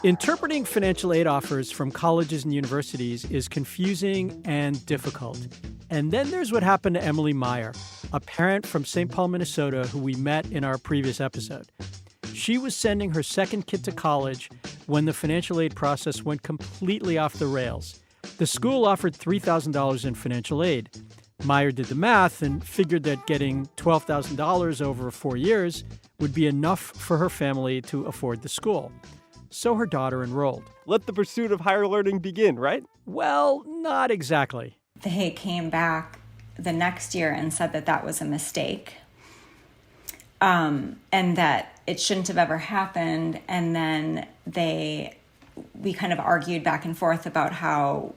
Interpreting financial aid offers from colleges and universities is confusing and difficult. And then there's what happened to Emily Meyer, a parent from St. Paul, Minnesota, who we met in our previous episode. She was sending her second kid to college when the financial aid process went completely off the rails. The school offered $3,000 in financial aid. Meyer did the math and figured that getting $12,000 over 4 years would be enough for her family to afford the school. So her daughter enrolled. Let the pursuit of higher learning begin, right? Well, not exactly. They came back the next year and said that that was a mistake, and that it shouldn't have ever happened. And then we kind of argued back and forth about how,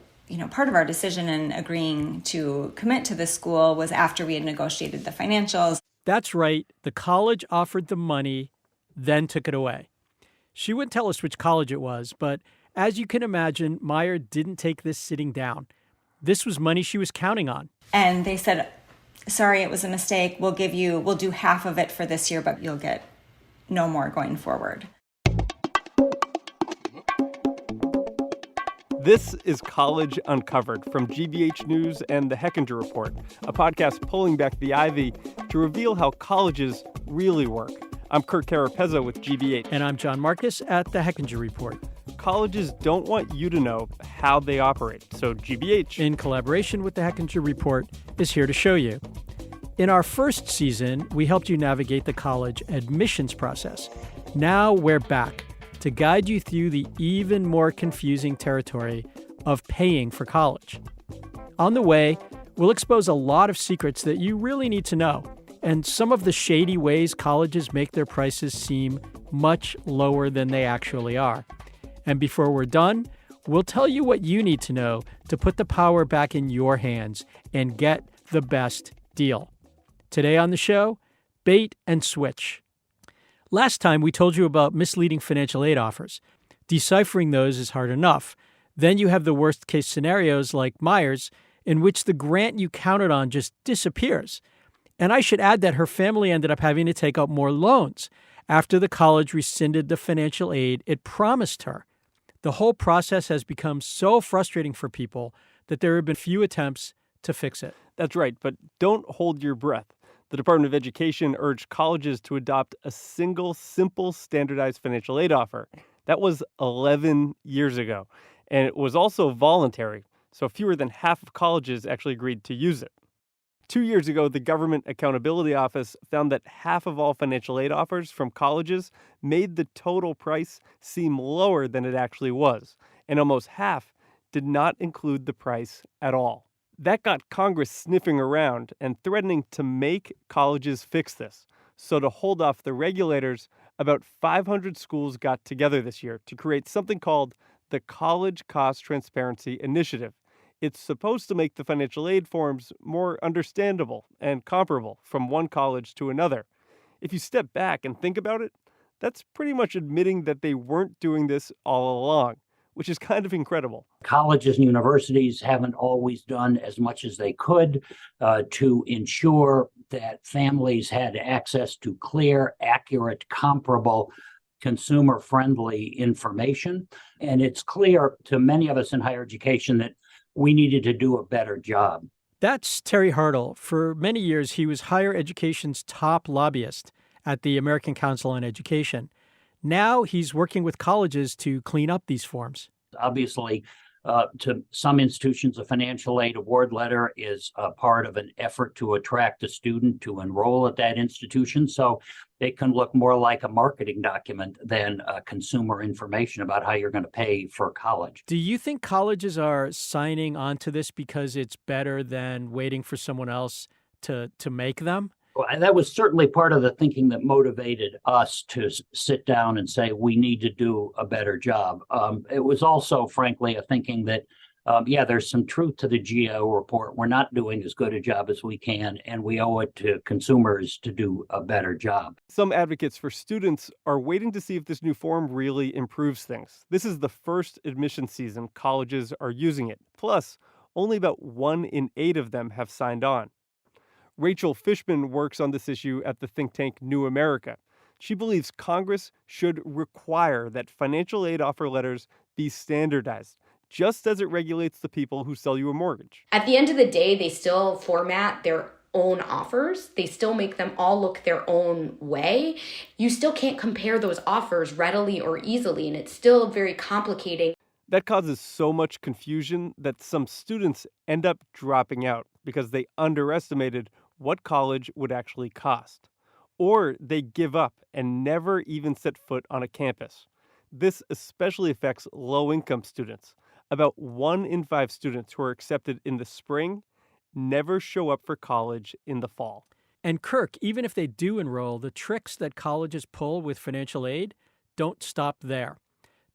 part of our decision in agreeing to commit to this school was after we had negotiated the financials. That's right. The college offered the money, then took it away. She wouldn't tell us which college it was, but as you can imagine, Meyer didn't take this sitting down. This was money she was counting on. And they said, sorry, it was a mistake. We'll do half of it for this year, but you'll get no more going forward. This is College Uncovered from gbhnews and the Hechinger Report, a podcast pulling back the ivy to reveal how colleges really work. I'm Kirk Carapezza with GBH. And I'm John Marcus at the Hechinger Report. Colleges don't want you to know how they operate, so GBH, in collaboration with the Hechinger Report, is here to show you. In our first season, we helped you navigate the college admissions process. Now we're back to guide you through the even more confusing territory of paying for college. On the way, we'll expose a lot of secrets that you really need to know, and some of the shady ways colleges make their prices seem much lower than they actually are. And before we're done, we'll tell you what you need to know to put the power back in your hands and get the best deal. Today on the show, bait and switch. Last time, we told you about misleading financial aid offers. Deciphering those is hard enough. Then you have the worst-case scenarios like Meyer's, in which the grant you counted on just disappears. And I should add that her family ended up having to take out more loans after the college rescinded the financial aid it promised her. The whole process has become so frustrating for people that there have been few attempts to fix it. That's right, but don't hold your breath. The Department of Education urged colleges to adopt a single, simple, standardized financial aid offer. That was 11 years ago, and it was also voluntary, so fewer than half of colleges actually agreed to use it. 2 years ago, the Government Accountability Office found that half of all financial aid offers from colleges made the total price seem lower than it actually was, and almost half did not include the price at all. That got Congress sniffing around and threatening to make colleges fix this. So to hold off the regulators, about 500 schools got together this year to create something called the College Cost Transparency Initiative. It's supposed to make the financial aid forms more understandable and comparable from one college to another. If you step back and think about it, that's pretty much admitting that they weren't doing this all along, which is kind of incredible. Colleges and universities haven't always done as much as they could to ensure that families had access to clear, accurate, comparable, consumer-friendly information. And it's clear to many of us in higher education that we needed to do a better job. That's Terry Hartle. For many years, he was higher education's top lobbyist at the American Council on Education. Now he's working with colleges to clean up these forms. Obviously, to some institutions, a financial aid award letter is a part of an effort to attract a student to enroll at that institution. So it can look more like a marketing document than consumer information about how you're going to pay for college. Do you think colleges are signing on to this because it's better than waiting for someone else to make them? Well, that was certainly part of the thinking that motivated us to sit down and say, we need to do a better job. It was also, frankly, a thinking that, there's some truth to the GAO report. We're not doing as good a job as we can, and we owe it to consumers to do a better job. Some advocates for students are waiting to see if this new form really improves things. This is the first admission season colleges are using it. Plus, only about 1 in 8 of them have signed on. Rachel Fishman works on this issue at the think tank New America. She believes Congress should require that financial aid offer letters be standardized, just as it regulates the people who sell you a mortgage. At the end of the day, they still format their own offers. They still make them all look their own way. You still can't compare those offers readily or easily, and it's still very complicating. That causes so much confusion that some students end up dropping out because they underestimated what college would actually cost. Or they give up and never even set foot on a campus. This especially affects low-income students. About 1 in 5 students who are accepted in the spring never show up for college in the fall. And Kirk, even if they do enroll, the tricks that colleges pull with financial aid don't stop there.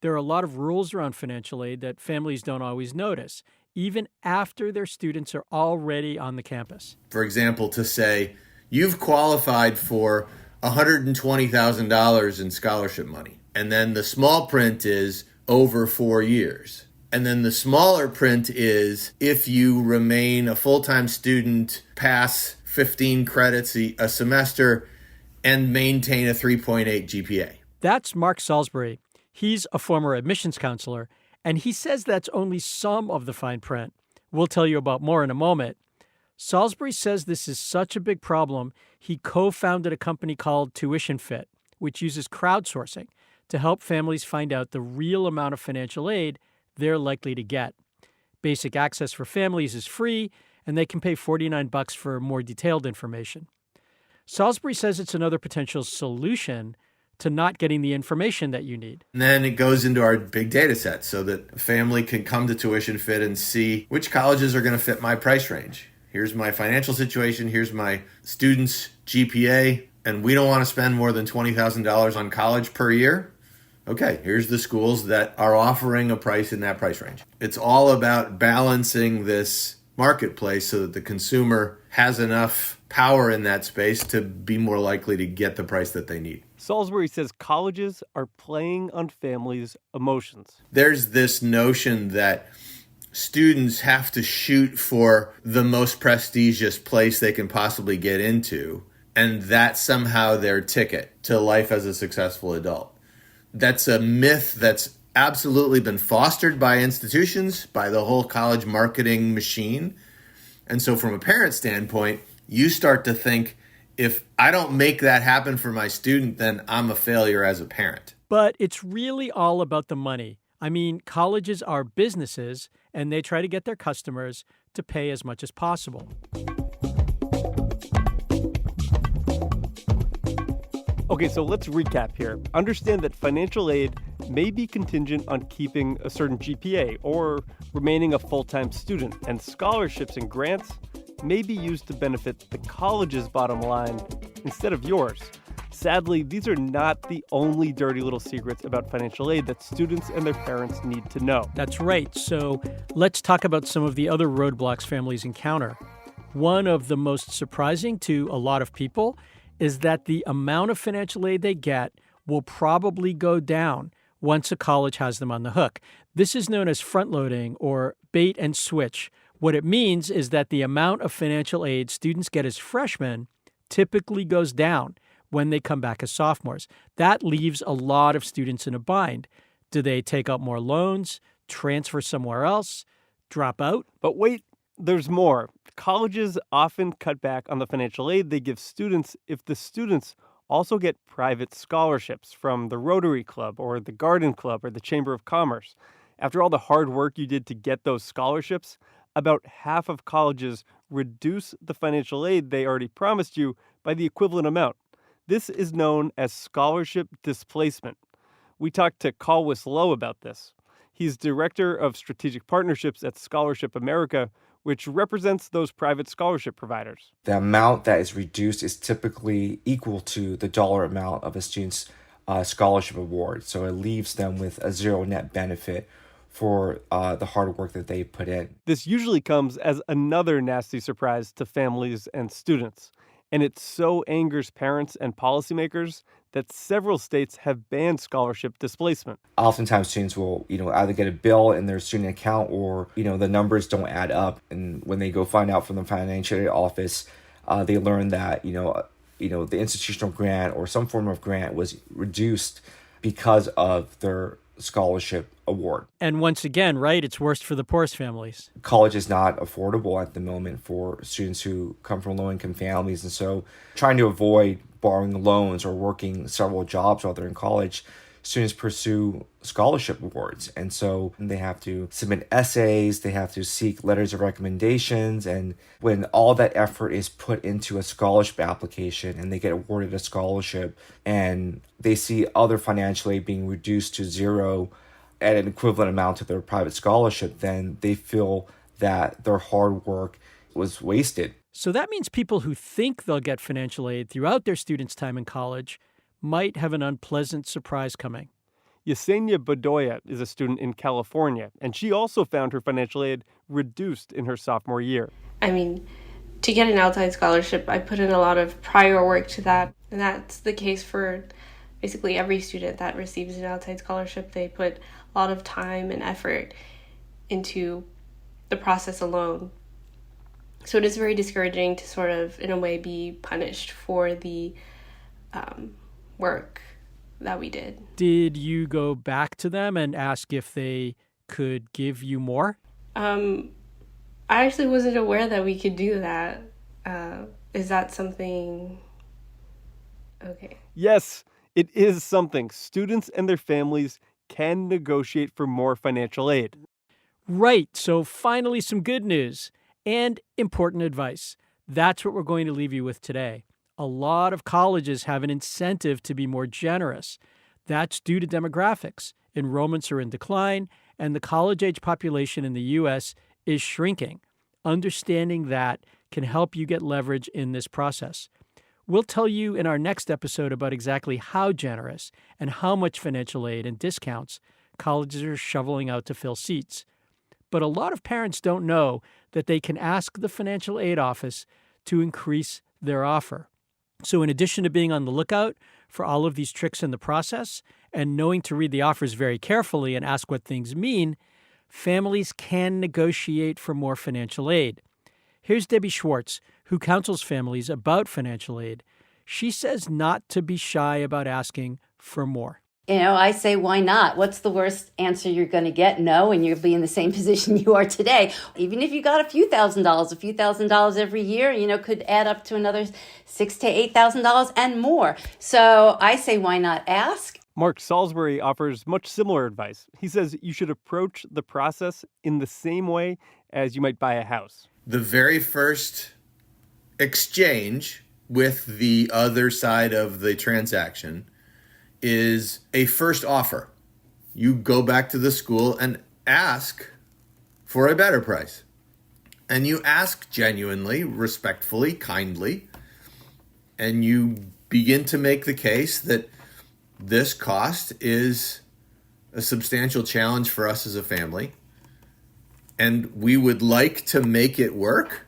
There are a lot of rules around financial aid that families don't always notice, even after their students are already on the campus. For example, to say, you've qualified for $120,000 in scholarship money. And then the small print is over 4 years. And then the smaller print is if you remain a full-time student, pass 15 credits a semester, and maintain a 3.8 GPA. That's Mark Salisbury. He's a former admissions counselor, and he says that's only some of the fine print. We'll tell you about more in a moment. Salisbury says this is such a big problem, he co-founded a company called Tuition Fit, which uses crowdsourcing to help families find out the real amount of financial aid they're likely to get. Basic access for families is free, and they can pay $49 for more detailed information. Salisbury says it's another potential solution to not getting the information that you need. And then it goes into our big data set so that a family can come to Tuition Fit and see which colleges are going to fit my price range. Here's my financial situation, here's my student's GPA, and we don't want to spend more than $20,000 on college per year. Okay, here's the schools that are offering a price in that price range. It's all about balancing this marketplace so that the consumer has enough power in that space to be more likely to get the price that they need. Salisbury says colleges are playing on families' emotions. There's this notion that students have to shoot for the most prestigious place they can possibly get into, and that's somehow their ticket to life as a successful adult. That's a myth that's absolutely been fostered by institutions, by the whole college marketing machine. And so from a parent standpoint, you start to think, if I don't make that happen for my student, then I'm a failure as a parent. But it's really all about the money. I mean, colleges are businesses, and they try to get their customers to pay as much as possible. Okay, so let's recap here. Understand that financial aid may be contingent on keeping a certain GPA or remaining a full-time student, and scholarships and grants may be used to benefit the college's bottom line instead of yours. Sadly, these are not the only dirty little secrets about financial aid that students and their parents need to know. That's right. So let's talk about some of the other roadblocks families encounter. One of the most surprising to a lot of people is that the amount of financial aid they get will probably go down once a college has them on the hook. This is known as front-loading or bait and switch. What it means is that the amount of financial aid students get as freshmen typically goes down when they come back as sophomores. That leaves a lot of students in a bind. Do they take out more loans, transfer somewhere else, drop out? But wait, there's more. Colleges often cut back on the financial aid they give students if the students also get private scholarships from the Rotary Club or the Garden Club or the Chamber of Commerce. After all the hard work you did to get those scholarships, about half of colleges reduce the financial aid they already promised you by the equivalent amount. This is known as scholarship displacement. We talked to Colwis Lowe about this. He's director of strategic partnerships at Scholarship America, which represents those private scholarship providers. The amount that is reduced is typically equal to the dollar amount of a student's scholarship award. So it leaves them with a zero net benefit for the hard work that they put in. This usually comes as another nasty surprise to families and students. And it so angers parents and policymakers that several states have banned scholarship displacement. Oftentimes students will, either get a bill in their student account or, the numbers don't add up. And when they go find out from the financial aid office, they learn that, the institutional grant or some form of grant was reduced because of their scholarship award. And once again, right, it's worse for the poorest families. College is not affordable at the moment for students who come from low-income families. And so trying to avoid borrowing loans or working several jobs while they're in college, students pursue scholarship awards. And so they have to submit essays, they have to seek letters of recommendations. And when all that effort is put into a scholarship application and they get awarded a scholarship and they see other financial aid being reduced to zero at an equivalent amount to their private scholarship, then they feel that their hard work was wasted. So that means people who think they'll get financial aid throughout their students' time in college might have an unpleasant surprise coming. Yesenia Bedoya is a student in California, and she also found her financial aid reduced in her sophomore year. I mean, to get an outside scholarship, I put in a lot of prior work to that, and that's the case for basically every student that receives an outside scholarship. They put a lot of time and effort into the process alone. So it is very discouraging to sort of, in a way, be punished for the work that we did. Did you go back to them and ask if they could give you more? I actually wasn't aware that we could do that. Is that something? Okay. Yes, it is something. Students and their families can negotiate for more financial aid. Right. So finally, some good news and important advice. That's what we're going to leave you with today. A lot of colleges have an incentive to be more generous. That's due to demographics. Enrollments are in decline, and the college-age population in the U.S. is shrinking. Understanding that can help you get leverage in this process. We'll tell you in our next episode about exactly how generous and how much financial aid and discounts colleges are shoveling out to fill seats. But a lot of parents don't know that they can ask the financial aid office to increase their offer. So in addition to being on the lookout for all of these tricks in the process and knowing to read the offers very carefully and ask what things mean, families can negotiate for more financial aid. Here's Debbie Schwartz, who counsels families about financial aid. She says not to be shy about asking for more. I say, why not? What's the worst answer you're going to get? No, and you'll be in the same position you are today. Even if you got a few thousand dollars every year, could add up to another $6,000 to $8,000 and more. So I say, why not ask? Mark Salisbury offers much similar advice. He says you should approach the process in the same way as you might buy a house. The very first exchange with the other side of the transaction is a first offer. You go back to the school and ask for a better price. And you ask genuinely, respectfully, kindly, and you begin to make the case that this cost is a substantial challenge for us as a family. And we would like to make it work,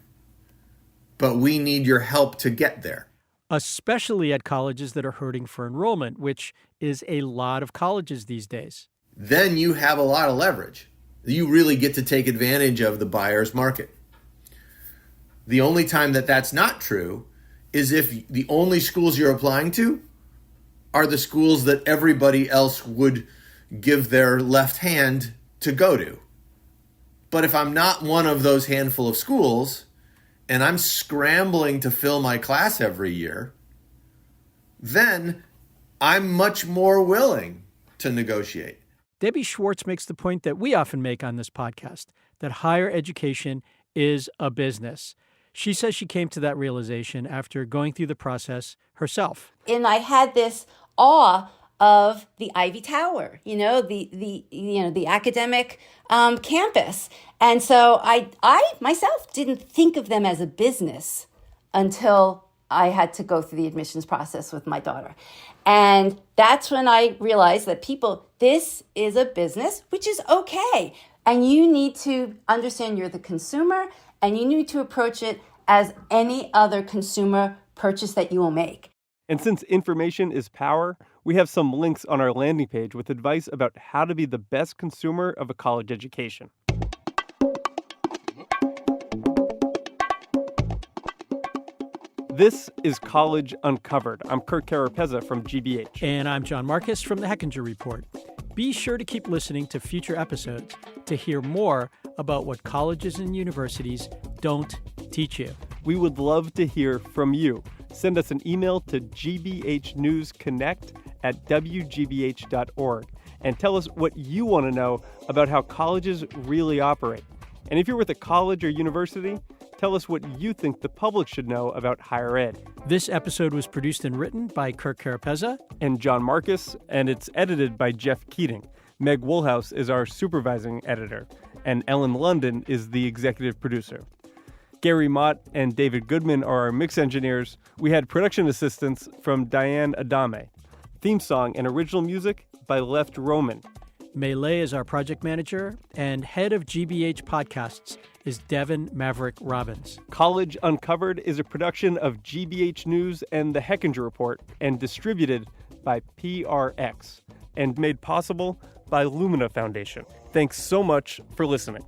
but we need your help to get there. Especially at colleges that are hurting for enrollment, which is a lot of colleges these days. Then you have a lot of leverage. You really get to take advantage of the buyer's market. The only time that that's not true is if the only schools you're applying to are the schools that everybody else would give their left hand to go to. But if I'm not one of those handful of schools, and I'm scrambling to fill my class every year, then I'm much more willing to negotiate. Debbie Schwartz makes the point that we often make on this podcast, that higher education is a business. She says she came to that realization after going through the process herself. And I had this awe of the Ivy Tower, the academic campus. And so I myself didn't think of them as a business until I had to go through the admissions process with my daughter. And that's when I realized that this is a business, which is okay. And you need to understand you're the consumer and you need to approach it as any other consumer purchase that you will make. And since information is power, we have some links on our landing page with advice about how to be the best consumer of a college education. This is College Uncovered. I'm Kirk Carapezza from GBH. And I'm John Marcus from the Hechinger Report. Be sure to keep listening to future episodes to hear more about what colleges and universities don't teach you. We would love to hear from you. Send us an email to gbhnewsconnect@wgbh.org and tell us what you want to know about how colleges really operate. And if you're with a college or university, tell us what you think the public should know about higher ed. This episode was produced and written by Kirk Carapezza and John Marcus, and it's edited by Jeff Keating. Meg Woolhouse is our supervising editor, and Ellen London is the executive producer. Gary Mott and David Goodman are our mix engineers. We had production assistance from Diane Adame. Theme song and original music by Left Roman. Melee is our project manager, and head of GBH podcasts is Devin Maverick Robbins. College Uncovered is a production of GBH News and the Hechinger Report and distributed by PRX and made possible by Lumina Foundation. Thanks so much for listening.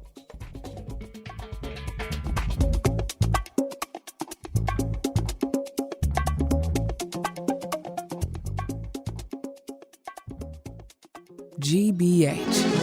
GBH.